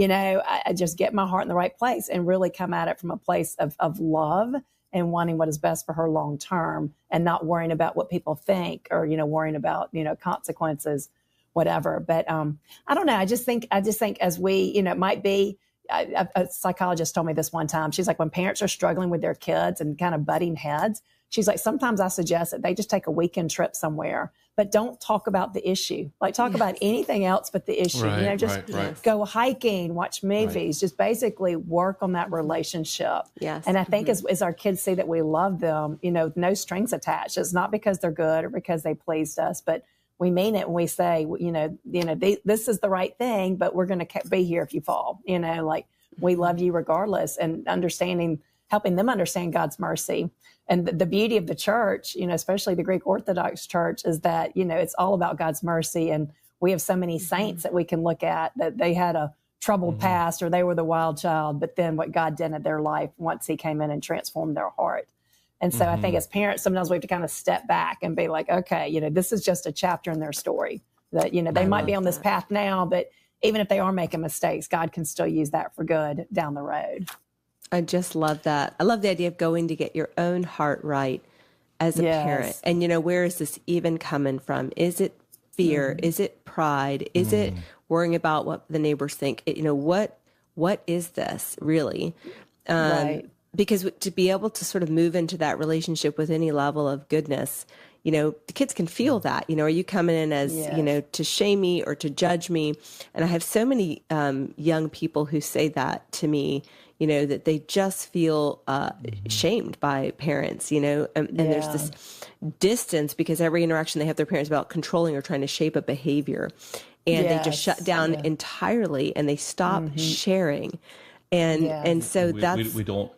I just get my heart in the right place and really come at it from a place of love and wanting what is best for her long term, and not worrying about what people think or, worrying about, consequences, whatever. But I don't know. I just think as we, it might be, a psychologist told me this one time. She's like, when parents are struggling with their kids and kind of butting heads, she's like, sometimes I suggest that they just take a weekend trip somewhere, but don't talk about the issue. Like, talk about anything else but the issue. Right. Go hiking, watch movies, just basically work on that relationship. Yes. And I think as our kids see that we love them, no strings attached. It's not because they're good or because they pleased us, but we mean it when we say, this is the right thing, but we're going to be here if you fall. Like, we love you regardless, and helping them understand God's mercy. And the beauty of the church, especially the Greek Orthodox Church, is that, it's all about God's mercy. And we have so many saints that we can look at that they had a troubled past, or they were the wild child, but then what God did in their life once he came in and transformed their heart. And so I think as parents, sometimes we have to kind of step back and be like, okay, this is just a chapter in their story that, they might be on this path now, but even if they are making mistakes, God can still use that for good down the road. I just love that. I love the idea of going to get your own heart right as a parent. And, where is this even coming from? Is it fear? Is it pride? Is it worrying about what the neighbors think? What is this really? Right. Because to be able to sort of move into that relationship with any level of goodness, the kids can feel that, are you coming in as, to shame me or to judge me? And I have so many young people who say that to me, that they just feel shamed by parents, and there's this distance because every interaction they have with their parents about controlling or trying to shape a behavior, and they just shut down entirely and they stop sharing. And so that's we don't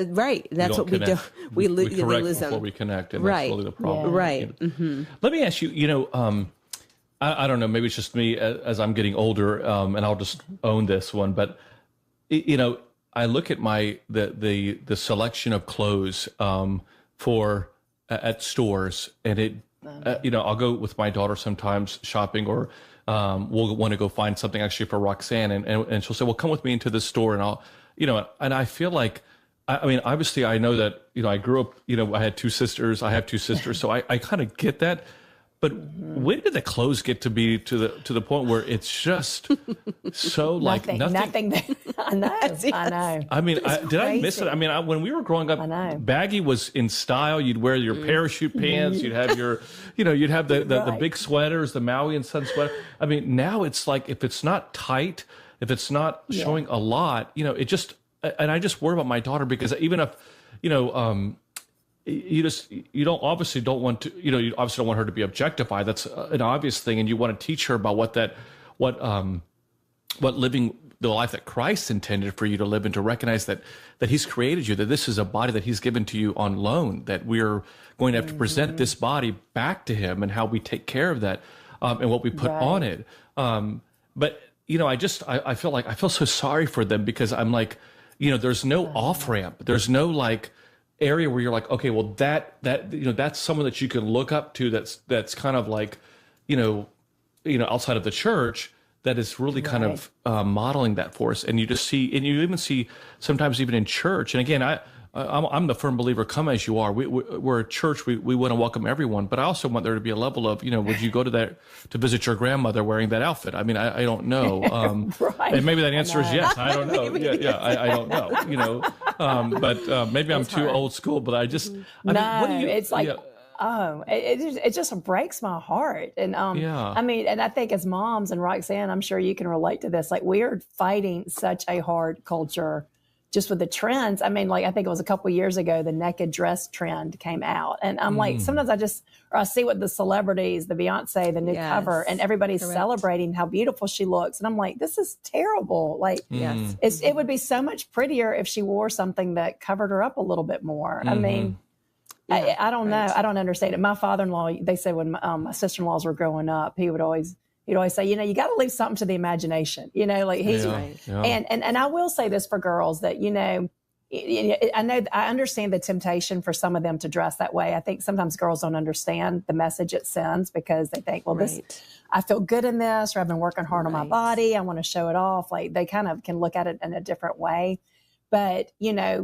right. That's what we do. We lose them before we connect, and that's really the problem. Right. Let me ask you. I don't know. Maybe it's just me as I'm getting older, and I'll just own this one. But I look at the selection of clothes for at stores, and I'll go with my daughter sometimes shopping, or we'll want to go find something actually for Roxanne, and she'll say, well, come with me into this store, and I'll, and I feel like, I mean, obviously I know that, I grew up, I have two sisters, so I kind of get that. But when did the clothes get to be to the point where it's just so like nothing? I know. I mean, did I miss it? I mean, when we were growing up, baggy was in style. You'd wear your parachute pants. You'd have your, you'd have the big sweaters, the Maui and Sun sweater. I mean, now it's like, if it's not tight, if it's not showing a lot, it just, and I just worry about my daughter, because even if, you obviously don't want her to be objectified. That's an obvious thing. And you want to teach her about what living the life that Christ intended for you to live, and to recognize that he's created you, that this is a body that he's given to you on loan, that we're going to have to present this body back to him, and how we take care of that, and what we put on it. But, I feel so sorry for them, because I'm like, there's no off ramp. There's no like area where you're like, okay, well that's someone that you can look up to, that's kind of like, outside of the church, that is really kind of modeling that for us. And you just see, and you even see sometimes even in church. And again, I'm the firm believer, come as you are. We're a church. We want to welcome everyone, but I also want there to be a level of, would you go to visit your grandmother wearing that outfit? I mean, I don't know. And maybe that answer is yes. I don't know. I don't know. But maybe I'm too old school. But I just, it's like. It just breaks my heart. And I mean, and I think as moms, and Roxanne, I'm sure you can relate to this, like we are fighting such a hard culture just with the trends. I mean, like I think it was a couple of years ago, the naked dress trend came out. And I'm like, sometimes I see what the celebrities, the Beyonce, the new cover, and everybody's celebrating how beautiful she looks. And I'm like, this is terrible. Like, it would be so much prettier if she wore something that covered her up a little bit more. I mean, I don't know. I don't understand it. My father-in-law, they said when my sister-in-laws were growing up, he'd always say, you got to leave something to the imagination, like he's and I will say this for girls that, I understand the temptation for some of them to dress that way. I think sometimes girls don't understand the message it sends because they think, well, I feel good in this, or I've been working hard on my body. I want to show it off. Like they kind of can look at it in a different way. But,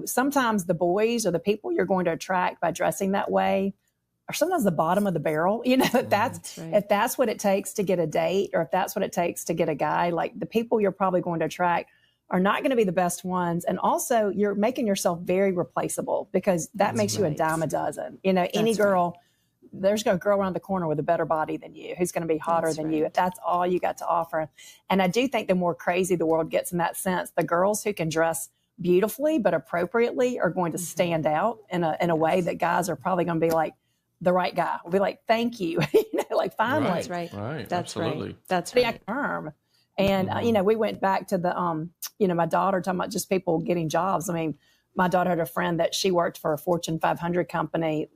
sometimes the boys or the people you're going to attract by dressing that way are sometimes the bottom of the barrel. If that's what it takes to get a date, or if that's what it takes to get a guy, like the people you're probably going to attract are not going to be the best ones. And also you're making yourself very replaceable because that makes you a dime a dozen. Any girl, there's a girl around the corner with a better body than you, who's going to be hotter than you, if that's all you got to offer. And I do think the more crazy the world gets in that sense, the girls who can dress beautifully but appropriately are going to stand out in a way that guys are probably going to be like, the right guy will be like, thank you, like finally. That's right. Right. That's Absolutely. right. That's right. Term. And, we went back to the, my daughter talking about just people getting jobs. I mean, my daughter had a friend that she worked for a Fortune 500 company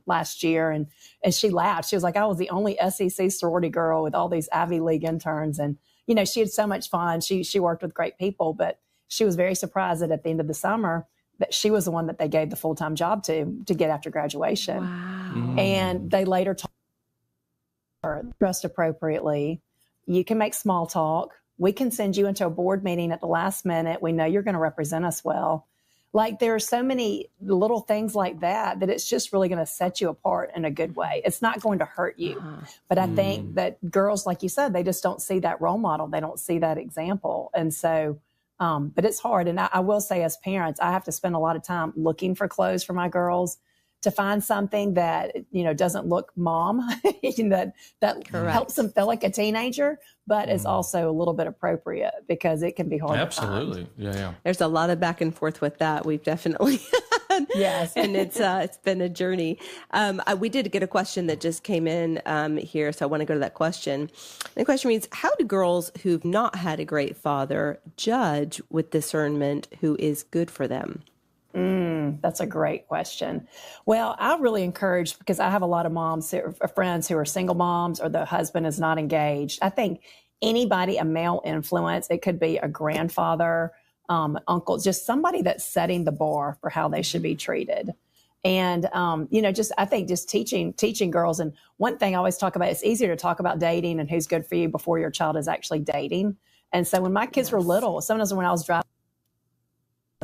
last year. And she laughed. She was like, I was the only SEC sorority girl with all these Ivy League interns. And, she had so much fun. She worked with great people, but she was very surprised that at the end of the summer, that she was the one that they gave the full-time job to get after graduation. Wow. And they later told her, dressed appropriately. You can make small talk. We can send you into a board meeting at the last minute. We know you're going to represent us well. Like there are so many little things like that it's just really going to set you apart in a good way. It's not going to hurt you. But I think that girls, like you said, they just don't see that role model. They don't see that example. And so, but it's hard. And I will say as parents, I have to spend a lot of time looking for clothes for my girls to find something that, doesn't look mom, that helps them feel like a teenager, but is also a little bit appropriate because it can be hard. Absolutely. To find. Yeah. There's a lot of back and forth with that. We've definitely, yes. And it's been a journey. We did get a question that just came in here. So I want to go to that question. The question reads, how do girls who've not had a great father judge with discernment who is good for them? That's a great question. Well, I really encourage, because I have a lot of moms, friends who are single moms or the husband is not engaged. I think anybody, a male influence, it could be a grandfather, uncle, just somebody that's setting the bar for how they should be treated. And, I think just teaching girls. And one thing I always talk about, it's easier to talk about dating and who's good for you before your child is actually dating. And so when my kids were little, sometimes when I was driving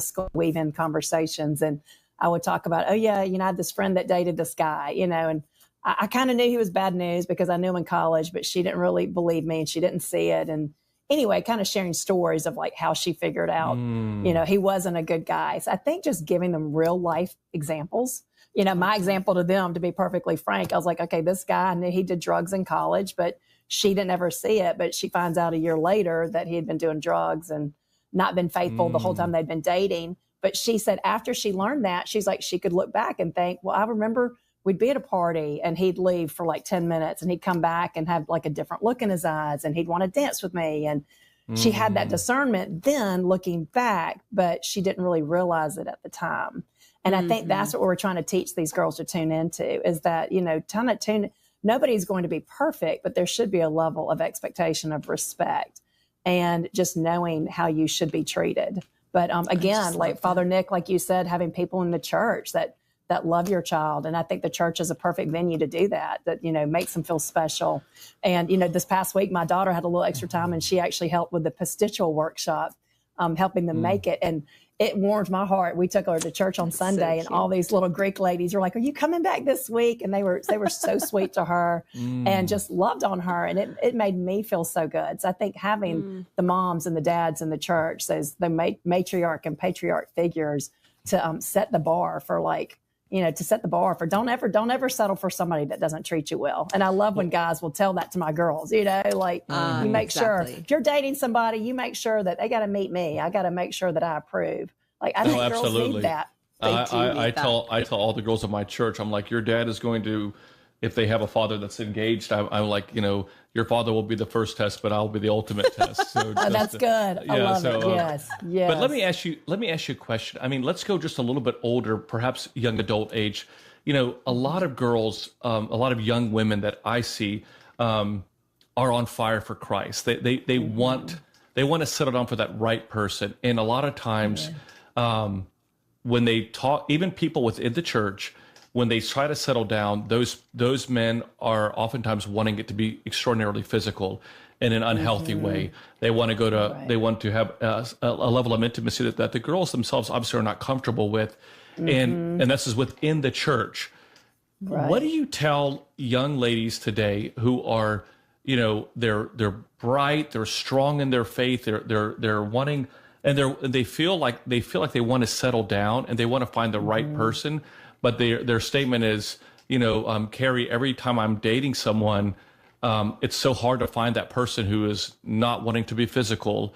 school, weave in conversations, and I would talk about, I had this friend that dated this guy, and I kind of knew he was bad news because I knew him in college, but she didn't really believe me and she didn't see it. And anyway, kind of sharing stories of like how she figured out, he wasn't a good guy. So I think just giving them real life examples, my example to them, to be perfectly frank, I was like, okay, this guy, I knew he did drugs in college, but she didn't ever see it. But she finds out a year later that he had been doing drugs and not been faithful the whole time they'd been dating. But she said after she learned that, she's like, she could look back and think, well, I remember we'd be at a party and he'd leave for like 10 minutes and he'd come back and have like a different look in his eyes and he'd want to dance with me. And she had that discernment then looking back, but she didn't really realize it at the time. And I think that's what we're trying to teach these girls to tune into, is that, nobody's going to be perfect, but there should be a level of expectation of respect and just knowing how you should be treated. But again, like Father Nick, like you said, having people in the church that love your child. And I think the church is a perfect venue to do that makes them feel special. And, this past week, my daughter had a little extra time and she actually helped with the pastichal workshop, helping them make it. And it warmed my heart. We took her to church on Sunday and all these little Greek ladies were like, are you coming back this week? And they were so sweet to her and just loved on her. And it made me feel so good. So I think having the moms and the dads in the church, those the matriarch and patriarch figures to set the bar for to set the bar for don't ever settle for somebody that doesn't treat you well. And I love when guys will tell that to my girls, you make sure if you're dating somebody, you make sure that they got to meet me. I got to make sure that I approve. Like, I think girls need that. I tell all the girls of my church, I'm like, your dad is going to, if they have a father that's engaged, I'm like, your father will be the first test, but I'll be the ultimate test. So that's good. I love it. Yes. But let me ask you a question. I mean, let's go just a little bit older, perhaps young adult age. A lot of girls, a lot of young women that I see are on fire for Christ. They want to settle down for that right person. And a lot of times when they talk, even people within the church, when they try to settle down, those men are oftentimes wanting it to be extraordinarily physical in an unhealthy way. They want to go to, they want to have a level of intimacy that the girls themselves obviously are not comfortable with, and this is within the church. Right. What do you tell young ladies today who are, they're bright, they're strong in their faith, they're wanting, and they feel like they want to settle down and they want to find the right person. But their statement is, Kari, every time I'm dating someone, it's so hard to find that person who is not wanting to be physical,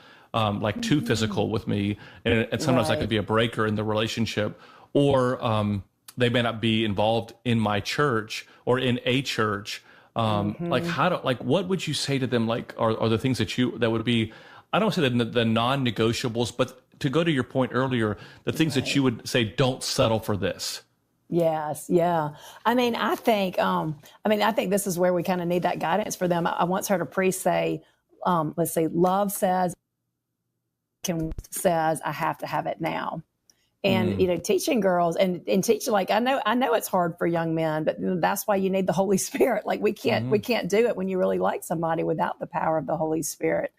too physical with me. And sometimes that could be a breaker in the relationship. Or they may not be involved in my church or in a church. What would you say to them? Are the things that would be, I don't say the non-negotiables, but to go to your point earlier, the things that you would say, don't settle for this. Yes. Yeah. I think this is where we kind of need that guidance for them. I once heard a priest say, love says, I have to have it now. And, teaching girls and teaching, I know it's hard for young men, but that's why you need the Holy Spirit. We can't do it when you really like somebody without the power of the Holy Spirit.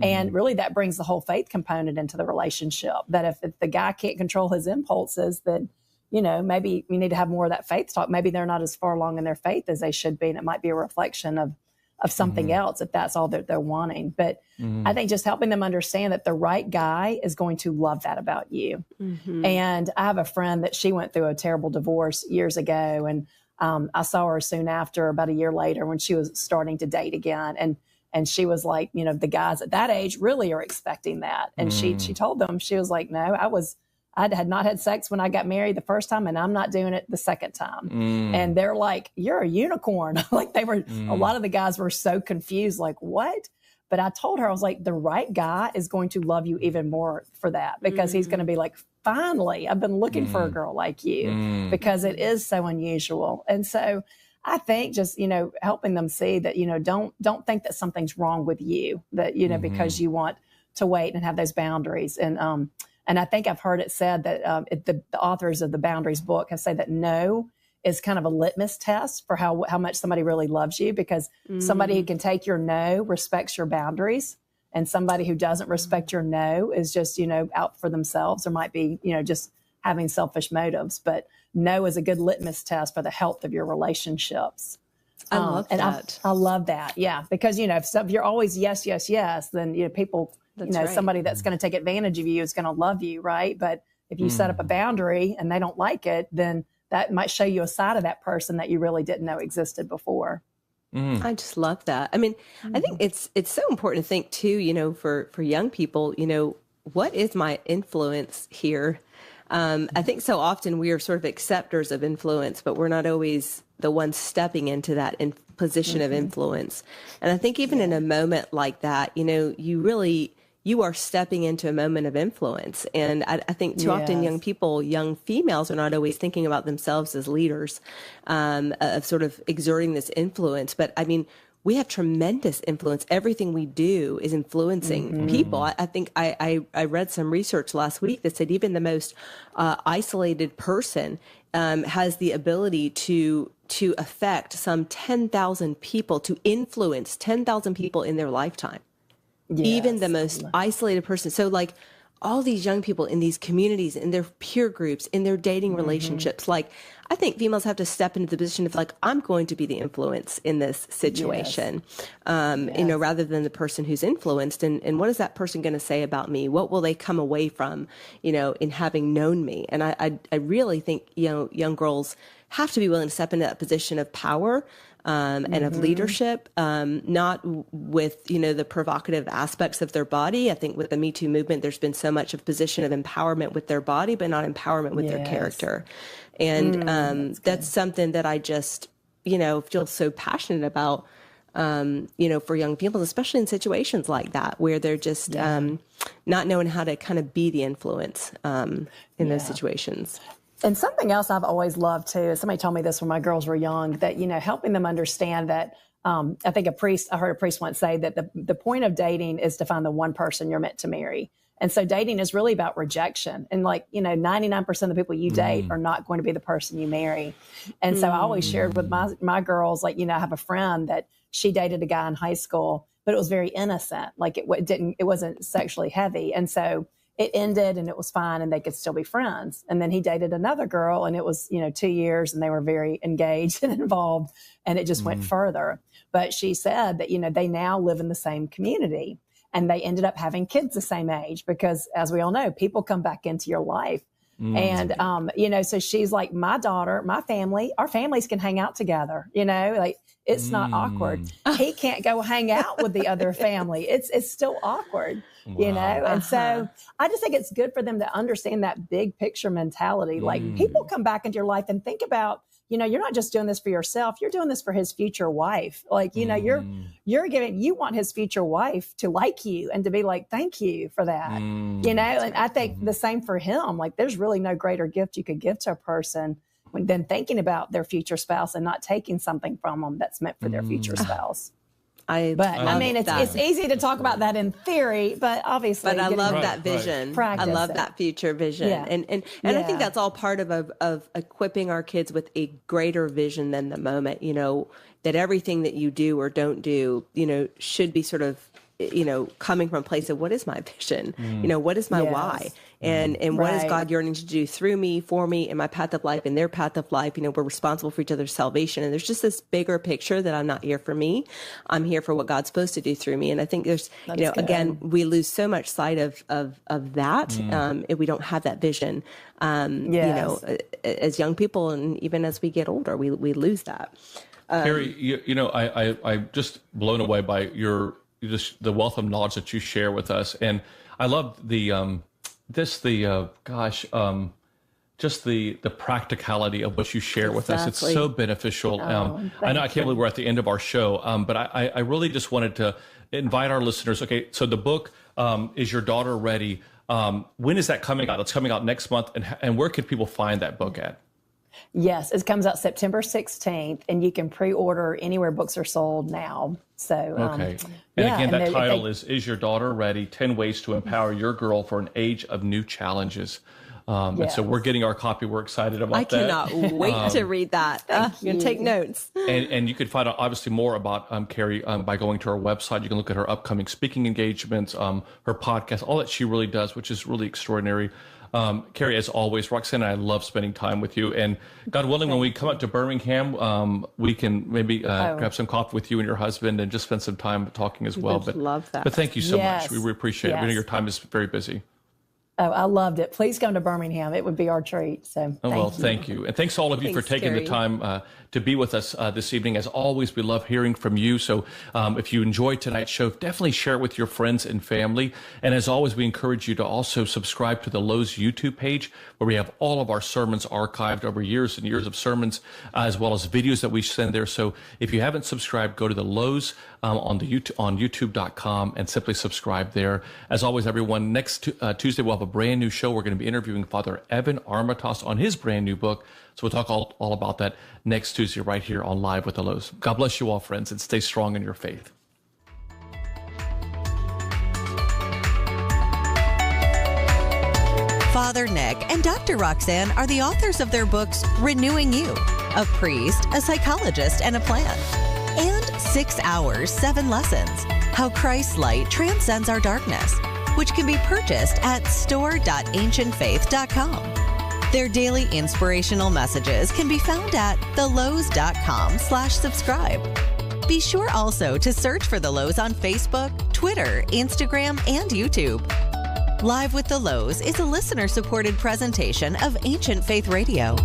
And really that brings the whole faith component into the relationship, that if the guy can't control his impulses, then maybe we need to have more of that faith talk. Maybe they're not as far along in their faith as they should be. And it might be a reflection of something else if that's all that they're wanting. But I think just helping them understand that the right guy is going to love that about you. And I have a friend that she went through a terrible divorce years ago. And I saw her soon after, about a year later, when she was starting to date again. And she was like, the guys at that age really are expecting that. And she told them, she was like, no, I had not had sex when I got married the first time, and I'm not doing it the second time. And they're like, you're a unicorn. They were, a lot of the guys were so confused, like, what? But I told her, I was like, the right guy is going to love you even more for that, because he's going to be like, finally, I've been looking for a girl like you, because it is so unusual. And so I think just, helping them see that, don't think that something's wrong with you, that, because you want to wait and have those boundaries. And I think I've heard it said that the authors of the Boundaries book have said that no is kind of a litmus test for how much somebody really loves you, because somebody who can take your no respects your boundaries, and somebody who doesn't respect your no is just, out for themselves, or might be, just having selfish motives. But no is a good litmus test for the health of your relationships. I love that. I love that. Yeah. Because, if you're always yes, yes, yes, then, people, right. Somebody that's going to take advantage of you is going to love you. Right. But if you set up a boundary and they don't like it, then that might show you a side of that person that you really didn't know existed before. I just love that. I think it's so important to think too, for young people, what is my influence here? I think so often we are sort of acceptors of influence, but we're not always the ones stepping into that position of influence. And I think even in a moment like that, you are stepping into a moment of influence. And I think too often young females are not always thinking about themselves as leaders, of sort of exerting this influence. But we have tremendous influence. Everything we do is influencing people. I think I read some research last week that said even the most isolated person has the ability to affect some 10,000 people, to influence 10,000 people in their lifetime. Yes. Even the most isolated person. So all these young people in these communities, in their peer groups, in their dating relationships. Like, I think females have to step into the position of like, I'm going to be the influence in this situation, rather than the person who's influenced. And what is that person going to say about me? What will they come away from, in having known me? And I really think, young girls have to be willing to step into that position of power, and of leadership, not with, the provocative aspects of their body. I think with the Me Too movement, there's been so much of position of empowerment with their body, but not empowerment with their character. And that's something that I just, feel so passionate about, for young people, especially in situations like that, where they're just not knowing how to kind of be the influence in those situations. And something else I've always loved too, is somebody told me this when my girls were young, that, helping them understand that, I think I heard a priest once say that the point of dating is to find the one person you're meant to marry. And so dating is really about rejection. And 99% of the people you date are not going to be the person you marry. And so I always shared with my girls, I have a friend that she dated a guy in high school, but it was very innocent. It wasn't sexually heavy. And so it ended and it was fine and they could still be friends. And then he dated another girl and it was, 2 years and they were very engaged and involved and it just went further. But she said that, they now live in the same community and they ended up having kids the same age because, as we all know, people come back into your life. And, so she's like, my daughter, my family, our families can hang out together, it's not awkward. He can't go hang out with the other family. It's still awkward, And so I just think it's good for them to understand that big picture mentality. Like people come back into your life and think about, you're not just doing this for yourself. You're doing this for his future wife. You want his future wife to like you and to be like, thank you for that, and I think the same for him. Like there's really no greater gift you could give to a person than thinking about their future spouse and not taking something from them that's meant for their future spouse. It's easy to talk about that in theory, but obviously. But I love that vision. I love that future vision, and I think that's all part of equipping our kids with a greater vision than the moment. That everything that you do or don't do, should be sort of, coming from a place of what is my vision, what is my why, and what is God yearning to do through me, for me, in my path of life, in their path of life. We're responsible for each other's salvation, and there's just this bigger picture that I'm not here for me. I'm here for what God's supposed to do through me. And I think there's, again, we lose so much sight of that if we don't have that vision. As young people, and even as we get older, we lose that. Kari, I'm just blown away by the wealth of knowledge that you share with us, and I love the practicality of what you share with us. It's so beneficial. I know I can't believe we're at the end of our show, but I really just wanted to invite our listeners. Okay, so the book Is Your Daughter Ready? When is that coming out? It's coming out next month, and where could people find that book at? Yes, it comes out September 16th, and you can pre-order anywhere books are sold now. So, okay. Again, that title is Your Daughter Ready? 10 Ways to Empower Your Girl for an Age of New Challenges. And so we're getting our copy. We're excited about that. I cannot wait to read that. I'm going to take notes. And you can find out obviously more about Kari by going to her website. You can look at her upcoming speaking engagements, her podcast, all that she really does, which is really extraordinary. Kari, as always, Roxanne and I love spending time with you. And God willing, when we come up to Birmingham, we can maybe grab some coffee with you and your husband and just spend some time talking as well. Love that. But thank you so much. We really appreciate it. We know your time is very busy. Oh, I loved it. Please come to Birmingham. It would be our treat. So thank you. And thanks to all of you for taking the time to be with us this evening. As always, we love hearing from you. So if you enjoyed tonight's show, definitely share it with your friends and family. And as always, we encourage you to also subscribe to the Louhs YouTube page, where we have all of our sermons archived over years and years of sermons, as well as videos that we send there. So if you haven't subscribed, go to the Louhs on YouTube.com and simply subscribe there. As always, everyone, next Tuesday we'll have a brand new show. We're going to be interviewing Father Evan Armatos on his brand new book. So we'll talk all about that next Tuesday right here on Live with the Louhs. God bless you all, friends, and stay strong in your faith. Father Nick and Dr. Roxanne are the authors of their books Renewing You, a priest, a psychologist, and a plan, and 6 Hours, 7 Lessons, How Christ's Light Transcends Our Darkness. which can be purchased at store.ancientfaith.com. Their daily inspirational messages can be found at thelouhs.com/subscribe. Be sure also to search for The Louhs on Facebook, Twitter, Instagram, and YouTube. Live with the Louhs is a listener-supported presentation of Ancient Faith Radio.